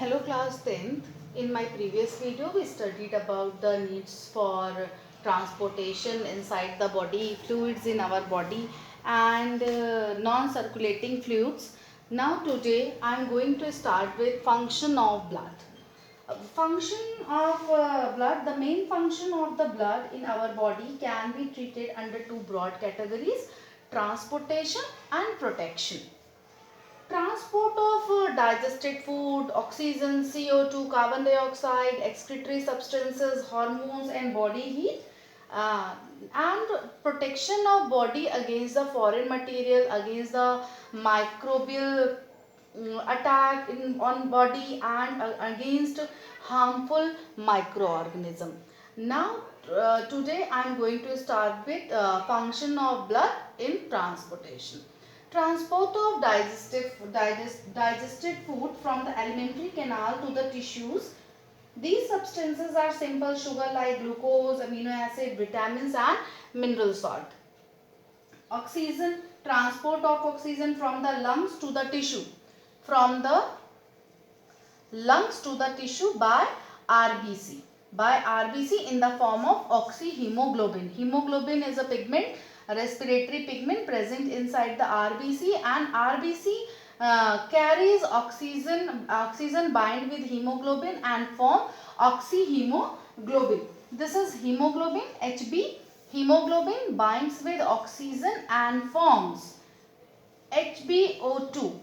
Hello class 10th. In my previous video we studied about the needs for transportation inside the body, fluids in our body and non-circulating fluids. Now today I am going to start with function of blood. Function of blood, the main function of the blood in our body can be treated under two broad categories: transportation and protection. Transport of digested food, oxygen, CO2, carbon dioxide, excretory substances, hormones and body heat, uh, and protection of body against the foreign material, against the microbial attack on body and against harmful microorganism. Now today I am going to start with function of blood in transportation. Transport of digested food from the alimentary canal to the tissues. These substances are simple sugar like glucose, amino acid, vitamins and mineral salt. Oxygen, transport of oxygen from the lungs to the tissue. From the lungs to the tissue by RBC. By RBC in the form of oxyhemoglobin. Hemoglobin is a pigment, a respiratory pigment present inside the RBC, and RBC carries oxygen bind with hemoglobin and form oxyhemoglobin. This is hemoglobin HB. Hemoglobin binds with oxygen and forms HbO2,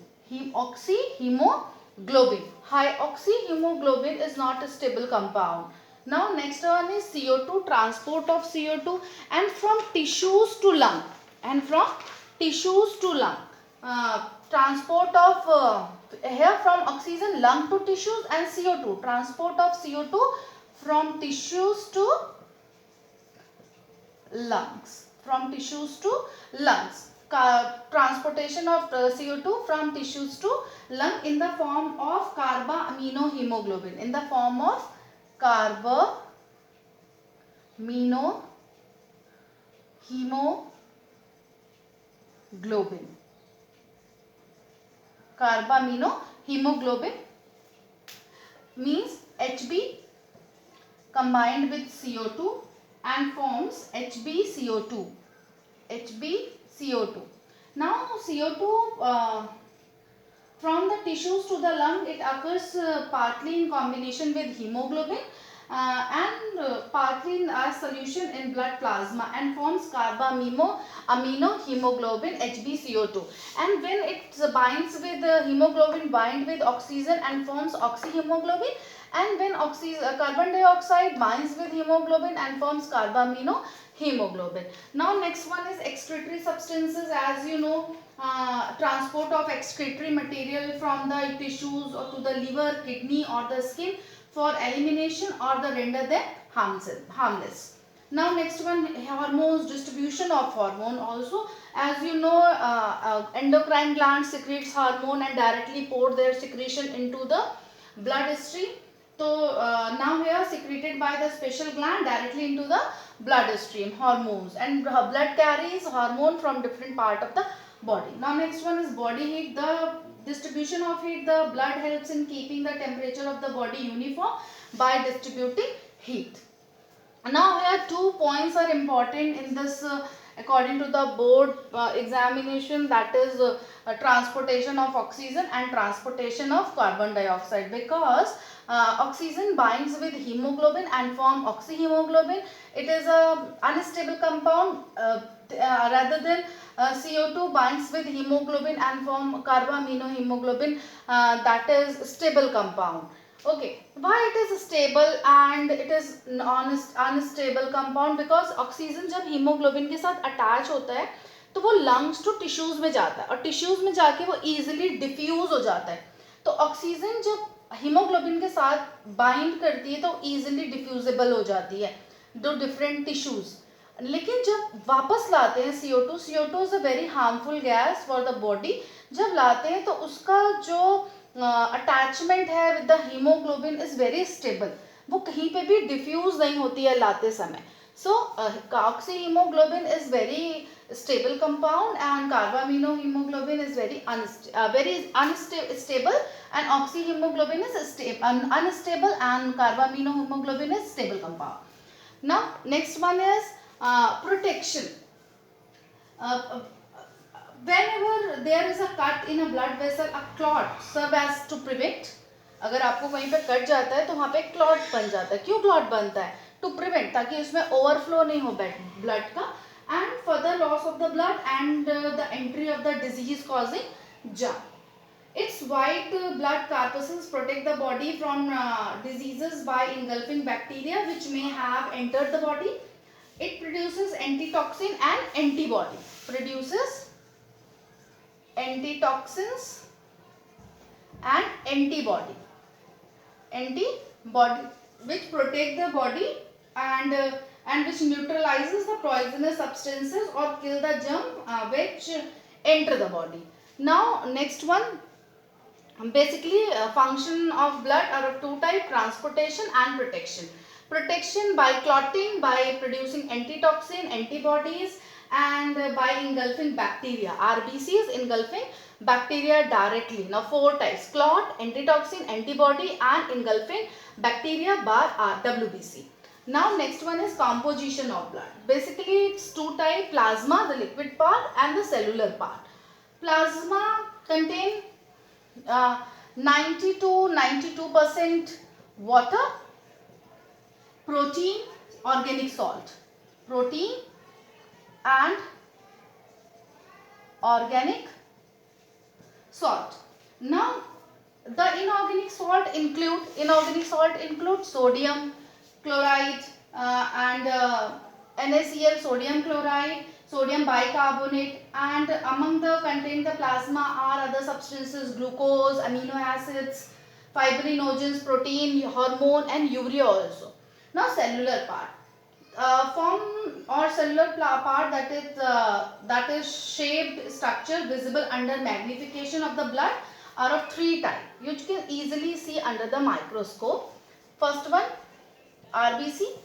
oxyhemoglobin. High oxyhemoglobin is not a stable compound. Now next one is CO2, transport of CO2 and from tissues to lung. Transport of here from oxygen lung to tissues, and CO2, transport of CO2 from tissues to lungs. Transportation of CO2 from tissues to lung in the form of carbaminohemoglobin. Carbaminohemoglobin means Hb combined with CO2 and forms HbCO2. Now CO2 from the tissues to the lung, it occurs partly in combination with hemoglobin and partly in a solution in blood plasma and forms carbaminohemoglobin HbCO2. And when it binds with hemoglobin bind with oxygen and forms oxyhemoglobin, and when carbon dioxide binds with hemoglobin and forms carbaminohemoglobin. Now next one is excretory substances. As you know, transport of excretory material from the tissues or to the liver, kidney or the skin for elimination or the render them harmless. Now next one, hormones, distribution of hormone. Also, as you know, endocrine gland secretes hormone and directly pour their secretion into the bloodstream. So now here secreted by the special gland directly into the bloodstream, hormones, and blood carries hormone from different part of the body. Now next one is body heat. The distribution of heat. The blood helps in keeping the temperature of the body uniform by distributing heat. Now here two points are important in this according to the board examination, that is transportation of oxygen and transportation of carbon dioxide, because oxygen binds with hemoglobin and form oxyhemoglobin. It is a unstable compound rather than CO2 binds with hemoglobin and form carbaminohemoglobin, that is stable compound. Okay, why it is stable and it is unstable compound? Because oxygen जब haemoglobin के साथ attach होता है तो वो lungs to tissues में जाता है और टिश्यूज में जाके वो इजीली डिफ्यूज हो जाता है. तो ऑक्सीजन जब हीमोग्लोबिन के साथ बाइंड करती है तो इजीली डिफ्यूजेबल हो जाती है दो डिफरेंट टिश्यूज. लेकिन जब वापस लाते हैं CO2 is a very harmful gas for the body. जब लाते हैं तो उसका जो अटैचमेंट है with the haemoglobin is very stable. वो कहीं पे भी डिफ्यूज नहीं होती है लाते समय. So oxyhemoglobin is very stable compound and carbaminohemoglobin is very unstable, and oxyhemoglobin is unstable and carbaminohemoglobin is stable compound. Now next one is protection. Uh, whenever there is a cut in a blood vessel, a clot serve as to prevent. अगर आपको कहीं पे cut जाता है तो वहाँ पे clot बन जाता है. क्यों क्लॉट बनता है? टू प्रिवेंट, ताकि उसमें ओवरफ्लो नहीं हो ब्लड का, and further loss of the blood and the entry of the disease causing germ. Its white blood corpuscles protect the body from diseases by engulfing bacteria which may have entered the body. It produces antitoxin and antibody. Produces antitoxins and antibody. Antibody which protect the body and which neutralizes the poisonous substances or kill the germ which enter the body. Now next one, basically function of blood are of two types: transportation and protection. Protection by clotting, by producing antitoxin, antibodies, and by engulfing bacteria. RBCs engulfing bacteria directly. Now four types: clot, antitoxin, antibody, and engulfing bacteria by WBC. Now next one is composition of blood. Basically it's two types: plasma, the liquid part, and the cellular part. Plasma contain 90 to 92% water, protein, organic salt. Protein and organic salt. Now the inorganic salt include sodium chloride and NaCl, sodium chloride, sodium bicarbonate, and among the contain the plasma are other substances: glucose, amino acids, fibrinogens, protein, hormone, and urea also. Now cellular part. Form or cellular part, that is shaped structure visible under magnification of the blood, are of three types. You can easily see under the microscope. First one, RBC,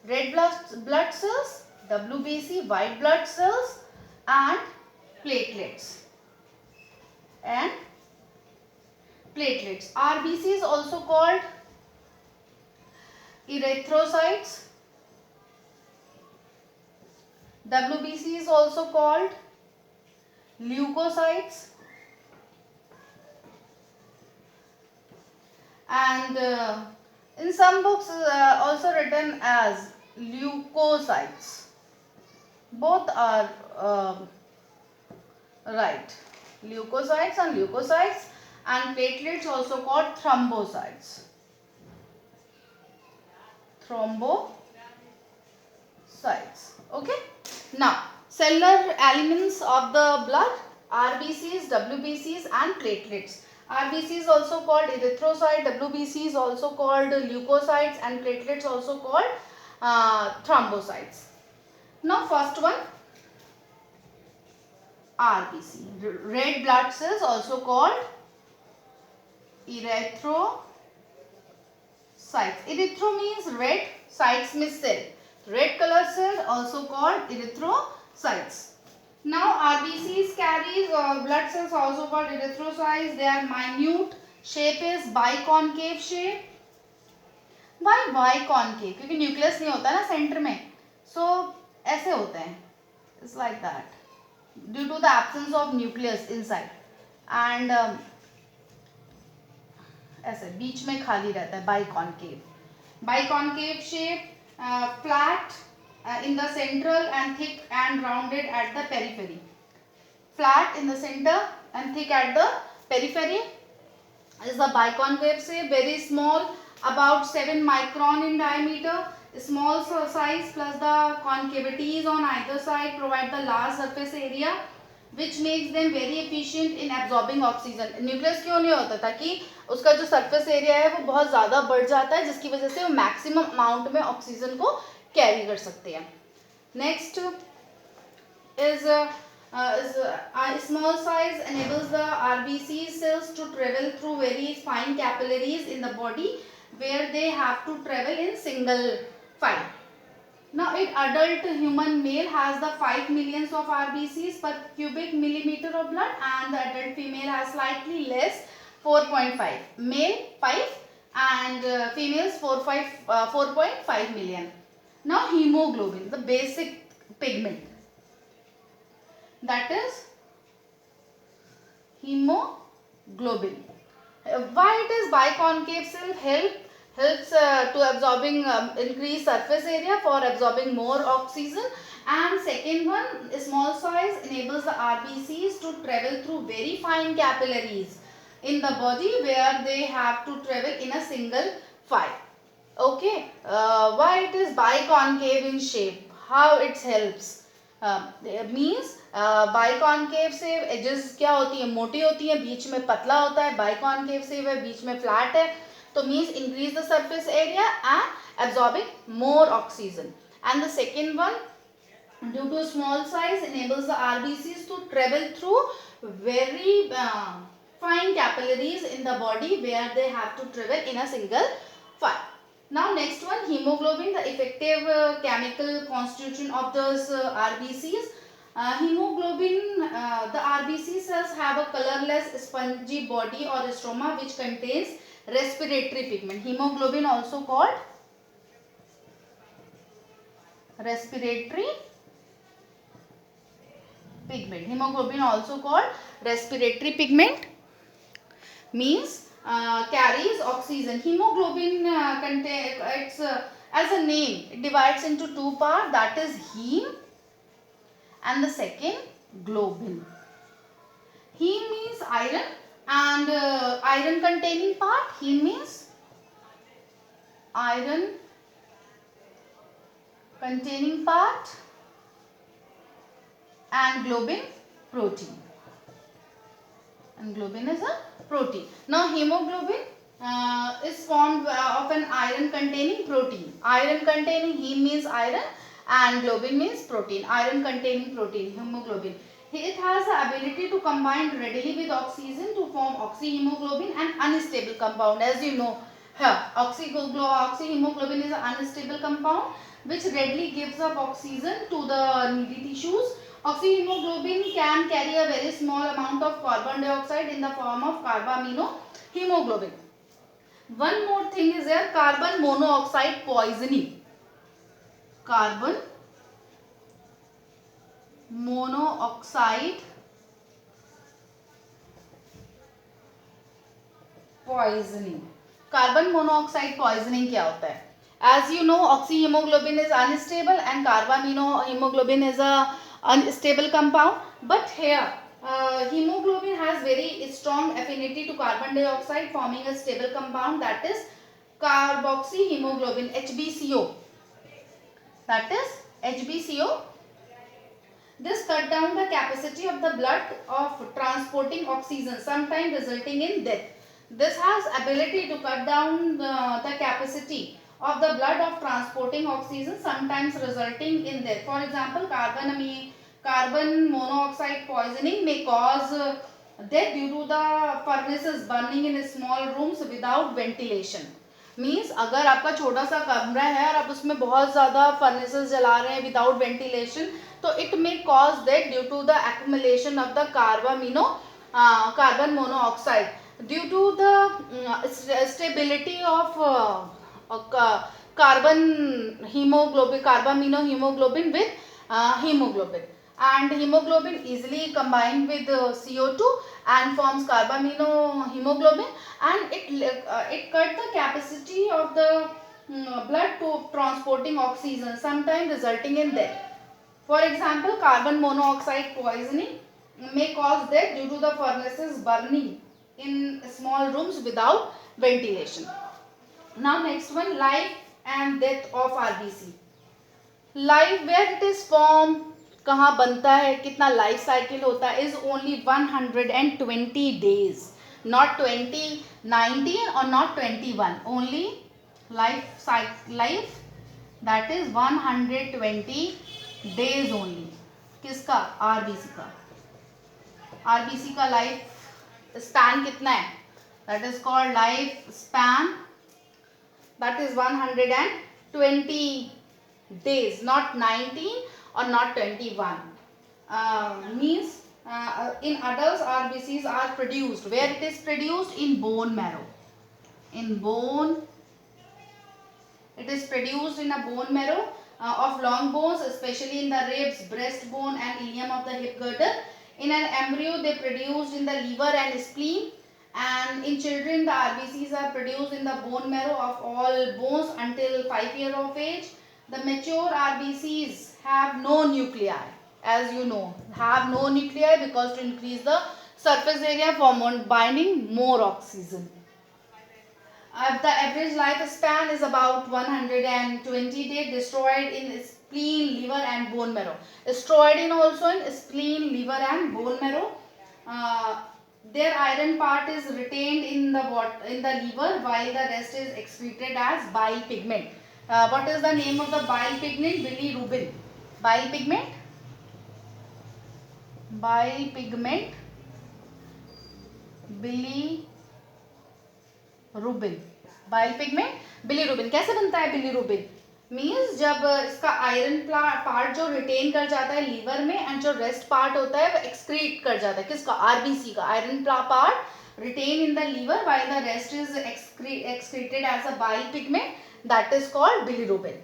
red blood cells; WBC, white blood cells; and platelets. RBC is also called erythrocytes. WBC is also called leukocytes, and in some books also written as leukocytes. Both are right. Leukocytes and leukocytes, and platelets also called thrombocytes. Okay. Now cellular elements of the blood: RBCs, WBCs, and platelets. RBC is also called erythrocyte, WBC is also called leukocytes, and platelets also called thrombocytes. Now first one, RBC, red blood cells, also called erythrocytes. Erythro means red, cytes means cell. Red color cell also called erythrocytes. Now RBCs carries blood cells also called erythrocytes. They are minute. Shape is biconcave shape. Why biconcave? क्योंकि nucleus नहीं होता है ना centre में, so ऐसे होते हैं. It's like that due to the absence of nucleus inside, and ऐसे बीच में खाली रहता है. Biconcave shape, flat in the central and thick and rounded at the periphery. Flat in the center and thick at the periphery is the biconcave shape. Very small, about 7 micron in diameter. Small size plus the concavities on either side provide the large surface area which makes them very efficient in absorbing oxygen. Nucleus क्यों नहीं होता? ताकि उसका जो surface area है वो बहुत ज़्यादा बढ़ जाता है, जिसकी वजह से वो मैक्सिमम अमाउंट में ऑक्सीजन को कैरी कर सकते हैं. Next is small size enables the RBC cells to travel through very fine capillaries in the body where they have to travel in single file. Now, in adult human male has the 5 millions of RBCs per cubic millimeter of blood, and the adult female has slightly less, 4.5. Male 5 and females 4.5 million. Now, hemoglobin, the basic pigment, that is hemoglobin. Why it is biconcave cell? Helps to absorbing increase surface area for absorbing more oxygen, and second one, small size enables the RBCs to travel through very fine capillaries in the body where they have to travel in a single file. Okay, why it is biconcave in shape, how it helps, means biconcave shape edges क्या होती है, मोटी होती है, बीच में पतला होता है. बाइकॉनकेव सेव है, बीच में फ्लैट है, तो means increase the surface area and absorbing more oxygen. And the second one, due to small size enables the RBCs to travel through very fine capillaries in the body where they have to travel in a single file. Now next one, hemoglobin, the effective chemical constitution of those RBCs. Hemoglobin, the RBC cells have a colorless spongy body or stroma which contains respiratory pigment. Hemoglobin also called respiratory pigment. Hemoglobin also called respiratory pigment means carries oxygen. Hemoglobin it's as a name, it divides into two parts, that is heme and the second globin. Heme means iron and iron containing part. Heme means iron containing part and globin protein. And globin is a protein. Now hemoglobin is formed of an iron containing protein. Iron containing, heme means iron and globin means protein. Iron containing protein, hemoglobin. It has the ability to combine readily with oxygen to form oxyhemoglobin, an unstable compound. As you know, here oxyhemoglobin is an unstable compound which readily gives up oxygen to the needy tissues. Oxyhemoglobin can carry a very small amount of carbon dioxide in the form of carbaminohemoglobin. One more thing is there, carbon monoxide poisoning. Carbon monoxide poisoning. Carbon monoxide poisoning क्या होता है? As you know, oxyhemoglobin is unstable and carbaminohemoglobin is a unstable compound. But here, hemoglobin has very strong affinity to carbon dioxide, forming a stable compound, that is carboxyhemoglobin, HbCO. That is HbCO. This cut down the capacity of the blood of transporting oxygen, sometimes resulting in death. This has ability to cut down the capacity of the blood of transporting oxygen, sometimes resulting in death. For example, carbon monoxide poisoning may cause death due to the furnaces burning in small rooms without ventilation. Means अगर आपका छोटा सा कमरा है और आप उसमें बहुत ज़्यादा फर्नेसेस जला रहे हैं विदाउट वेंटिलेशन, तो it may cause that due to the accumulation of the carbon monoxide due to the stability of carbon carbaminohemoglobin with hemoglobin, and hemoglobin easily combined with CO2 and forms carbaminohemoglobin, and it cut the capacity of the blood to transporting oxygen, sometimes resulting in death. For example, carbon monoxide poisoning may cause death due to the furnaces burning in small rooms without ventilation. Now next one, life and death of RBC. Life, where it is formed, कहाँ बनता है, कितना life cycle होता है, is only 120 days, not 20, 19 or not 21, only life that is 120 days only. किसका? RBC का. RBC का life span कितना है? That is called life span, that is 120 days, not 19 or not 21. Means in adults RBCs are produced. Where it is produced? In bone marrow. In bone, it is produced in a bone marrow of long bones, especially in the ribs, breastbone and ilium of the hip girdle. In an embryo, they produced in the liver and spleen. And in children, the RBCs are produced in the bone marrow of all bones until 5 years of age. The mature RBCs have no nuclei, as you know, have no nuclei because to increase the surface area for binding more oxygen. The average lifespan is about 120 days, destroyed in spleen, liver and bone marrow. Destroyed in also in spleen, liver and bone marrow. Their iron part is retained in the liver, while the rest is excreted as bile pigment. What is the name of the bile pigment? Bilirubin. Bile pigment? Bile pigment. Bilirubin. Bile pigment bilirubin. कैसे बनता है bilirubin? Means जब इसका iron part जो retain कर जाता है liver में एंड जो रेस्ट पार्ट होता है वो एक्सक्रीट कर जाता है. किसका? आरबीसी का. Iron part retain in the liver while the rest is excreted as a bile pigment, that is called bilirubin.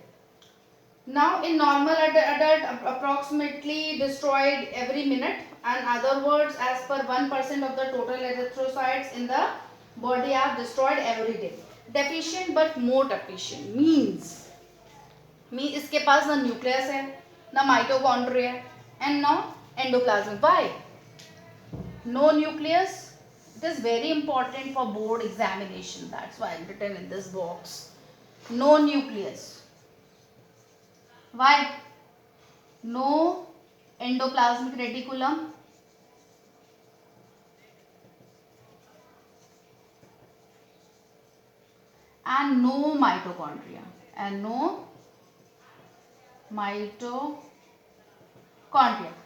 Now in normal adult approximately destroyed every minute, and other words as per 1% of the total erythrocytes in the body are destroyed every day. Deficient but more deficient means इसके पास ना nucleus है, ना mitochondria and no endoplasm. Why no nucleus? It is very important for board examination, that's why I written in this box. No nucleus. Why? No endoplasmic reticulum, and no mitochondria, and no mitochondria.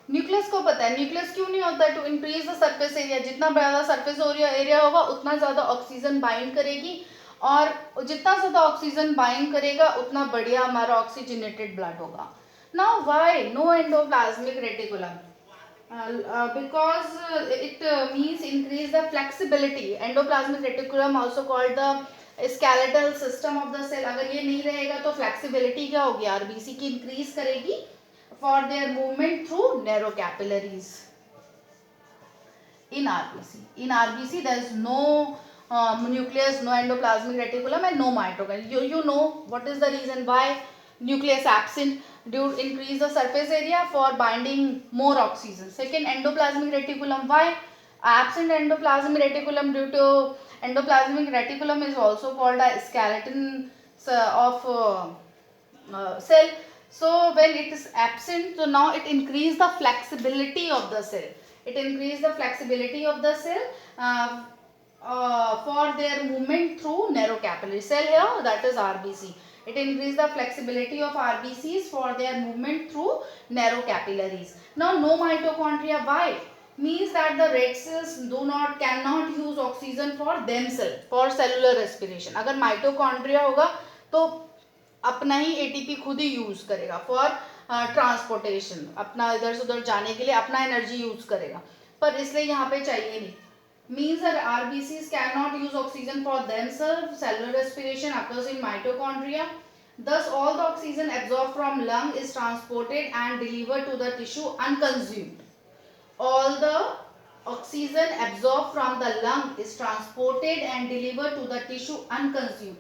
Nucleus को पता है. Nucleus क्यों नहीं होता? To increase the surface area. जितना बड़ा surface area होगा उतना ज्यादा ऑक्सीजन बाइंड करेगी, और जितना ज्यादा ऑक्सीजन बाइंड करेगा उतना बढ़िया हमारा ऑक्सीजनेटेड ब्लड होगा. Now why no endoplasmic reticulum? Because it means increase the flexibility. Endoplasmic reticulum also called the skeletal system of the cell. अगर ये नहीं रहेगा तो flexibility क्या होगी? आरबीसी की इंक्रीज करेगी for their movement through narrow capillaries. In RBC there is no nucleus, no endoplasmic reticulum and no mitochondria. You know what is the reason why nucleus absent? Due to increase the surface area for binding more oxygen. Second, endoplasmic reticulum. Why absent endoplasmic reticulum? Due to endoplasmic reticulum is also called a skeleton of cell. So when it is absent, so now it increase the flexibility of the cell. It increase the flexibility of the cell for their movement through narrow capillary cell here, that is RBC. It increase the flexibility of RBCs for their movement through narrow capillaries. Now no mitochondria. Why? Means that the red cells cannot use oxygen for themselves for cellular respiration. अगर mitochondria होगा तो अपना ही ATP खुद ही use करेगा for transportation. अपना इधर से उधर जाने के लिए अपना एनर्जी यूज करेगा, पर इसलिए यहाँ पे चाहिए नहीं. Means that RBCs cannot use oxygen for themselves. Cellular respiration occurs in mitochondria. Thus, all the oxygen absorbed from lung is transported and delivered to the tissue unconsumed. All the oxygen absorbed from the lung is transported and delivered to the tissue unconsumed.